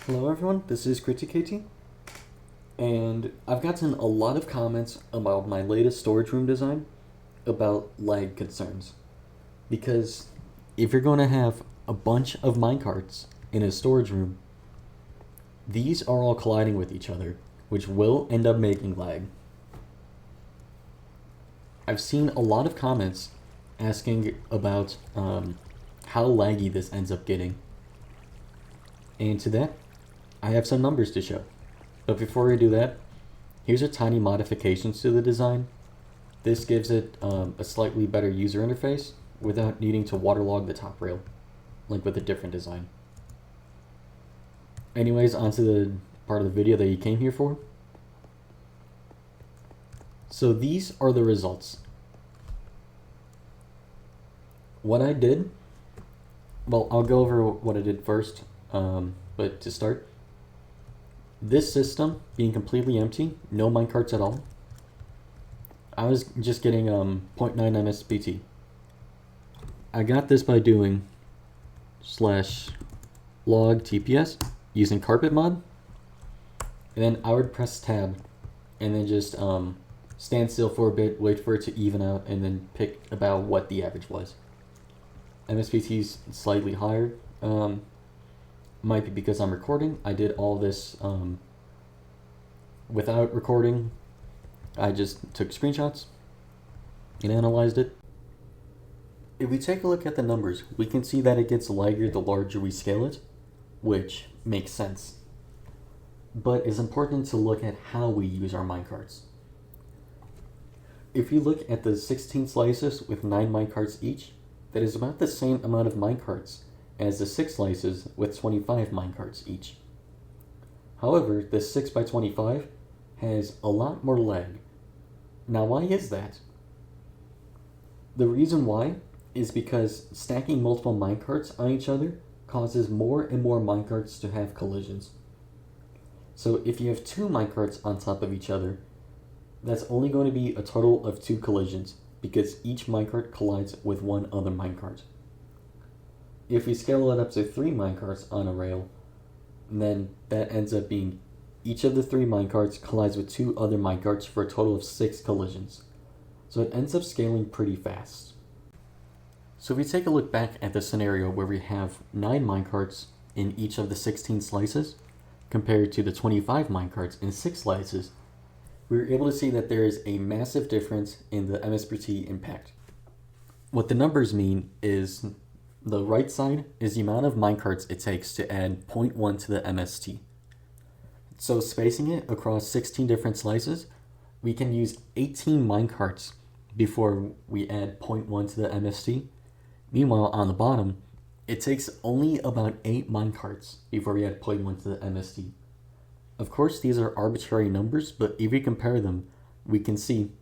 Hello everyone, this is KT, and I've gotten a lot of comments about my latest storage room design about lag concerns. Because if you're going to have a bunch of minecarts in a storage room, these are all colliding with each other, which will end up making lag. I've seen a lot of comments asking about how laggy this ends up getting. And to that, I have some numbers to show. But before we do that, here's a tiny modifications to the design. This gives it a slightly better user interface without needing to waterlog the top rail, like with a different design. Anyways, onto the part of the video that you came here for. So these are the results. What I did, well, I'll go over what I did first, but to start, this system being completely empty, no minecarts at all, I was just getting 0.9 MSBT. I got this by doing /log TPS using carpet mod, and then I would press tab and then just stand still for a bit, wait for it to even out, and then pick about what the average was. MSBT is slightly higher. Might be because I'm recording. I did all this without recording. I just took screenshots and analyzed it. If we take a look at the numbers, we can see that it gets laggier the larger we scale it, which makes sense. But it's important to look at how we use our minecarts. If you look at the 16 slices with 9 minecarts each, that is about the same amount of minecarts as the 6 slices with 25 minecarts each. However, the 6x25 has a lot more lag. Now, why is that? The reason why is because stacking multiple minecarts on each other causes more and more minecarts to have collisions. So if you have 2 minecarts on top of each other, that's only going to be a total of 2 collisions because each minecart collides with one other minecart. If we scale it up to 3 minecarts on a rail, then that ends up being each of the 3 minecarts collides with 2 other minecarts for a total of 6 collisions. So it ends up scaling pretty fast. So if we take a look back at the scenario where we have 9 minecarts in each of the 16 slices, compared to the 25 minecarts in 6 slices, we were able to see that there is a massive difference in the MSBT impact. What the numbers mean is the right side is the amount of minecarts it takes to add 0.1 to the MST. So spacing it across 16 different slices, we can use 18 minecarts before we add 0.1 to the MST. Meanwhile, on the bottom, it takes only about 8 minecarts before we add 0.1 to the MST. Of course, these are arbitrary numbers, but if we compare them, we can see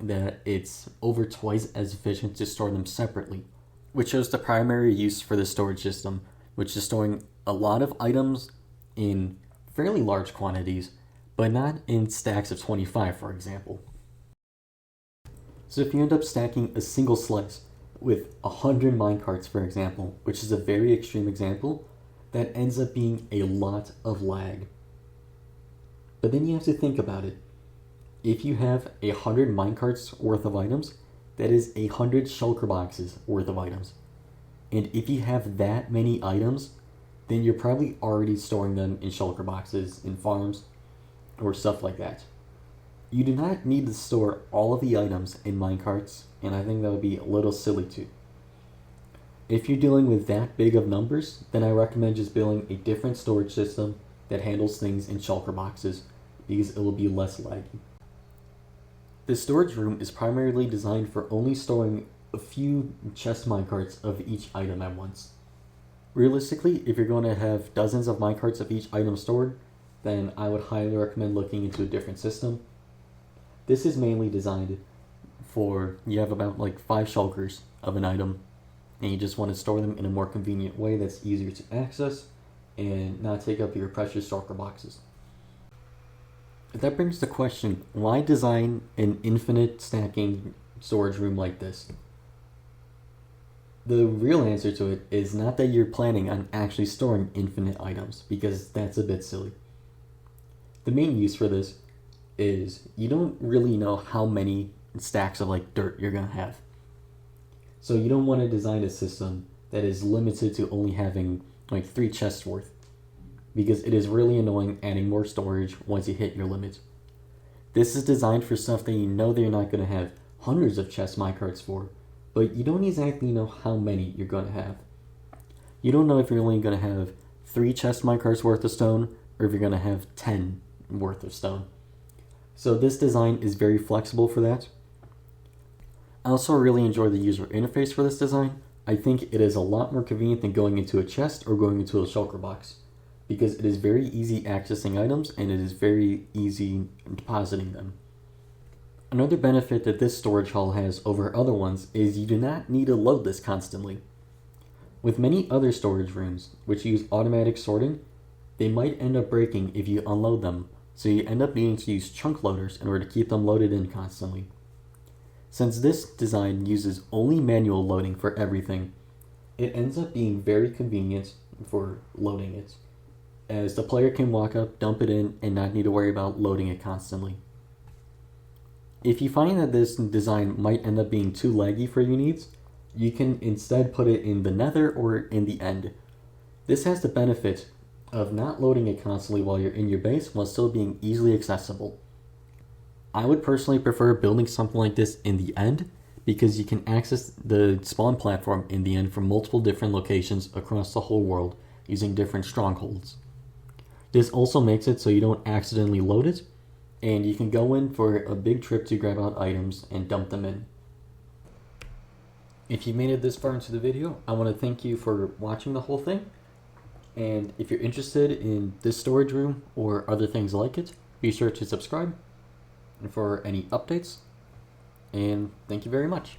that it's over twice as efficient to store them separately, which shows the primary use for the storage system, which is storing a lot of items in fairly large quantities, but not in stacks of 25, for example. So if you end up stacking a single slice with 100 minecarts, for example, which is a very extreme example, that ends up being a lot of lag. But then you have to think about it. If you have 100 minecarts worth of items, that is 100 shulker boxes worth of items. And if you have that many items, then you're probably already storing them in shulker boxes, in farms, or stuff like that. You do not need to store all of the items in minecarts, and I think that would be a little silly too. If you're dealing with that big of numbers, then I recommend just building a different storage system that handles things in shulker boxes, because it will be less laggy. The storage room is primarily designed for only storing a few chest minecarts of each item at once. Realistically, if you're going to have dozens of minecarts of each item stored, then I would highly recommend looking into a different system. This is mainly designed for, you have about like 5 shulkers of an item, and you just want to store them in a more convenient way that's easier to access and not take up your precious shulker boxes. That brings the question, why design an infinite stacking storage room like this? The real answer to it is not that you're planning on actually storing infinite items, because that's a bit silly. The main use for this is you don't really know how many stacks of like dirt you're gonna have. So you don't want to design a system that is limited to only having like 3 chests worth, because it is really annoying adding more storage once you hit your limit. This is designed for stuff that you know that you're not going to have hundreds of chest minecarts for, but you don't exactly know how many you're going to have. You don't know if you're only going to have 3 chest minecarts worth of stone, or if you're going to have 10 worth of stone. So this design is very flexible for that. I also really enjoy the user interface for this design. I think it is a lot more convenient than going into a chest or going into a shulker box, because it is very easy accessing items and it is very easy depositing them. Another benefit that this storage hall has over other ones is you do not need to load this constantly. With many other storage rooms, which use automatic sorting, they might end up breaking if you unload them, so you end up needing to use chunk loaders in order to keep them loaded in constantly. Since this design uses only manual loading for everything, it ends up being very convenient for loading it, as the player can walk up, dump it in, and not need to worry about loading it constantly. If you find that this design might end up being too laggy for your needs, you can instead put it in the nether or in the end. This has the benefit of not loading it constantly while you're in your base while still being easily accessible. I would personally prefer building something like this in the end, because you can access the spawn platform in the end from multiple different locations across the whole world using different strongholds. This also makes it so you don't accidentally load it, and you can go in for a big trip to grab out items and dump them in. If you made it this far into the video, I want to thank you for watching the whole thing, and if you're interested in this storage room or other things like it, be sure to subscribe for any updates, and thank you very much.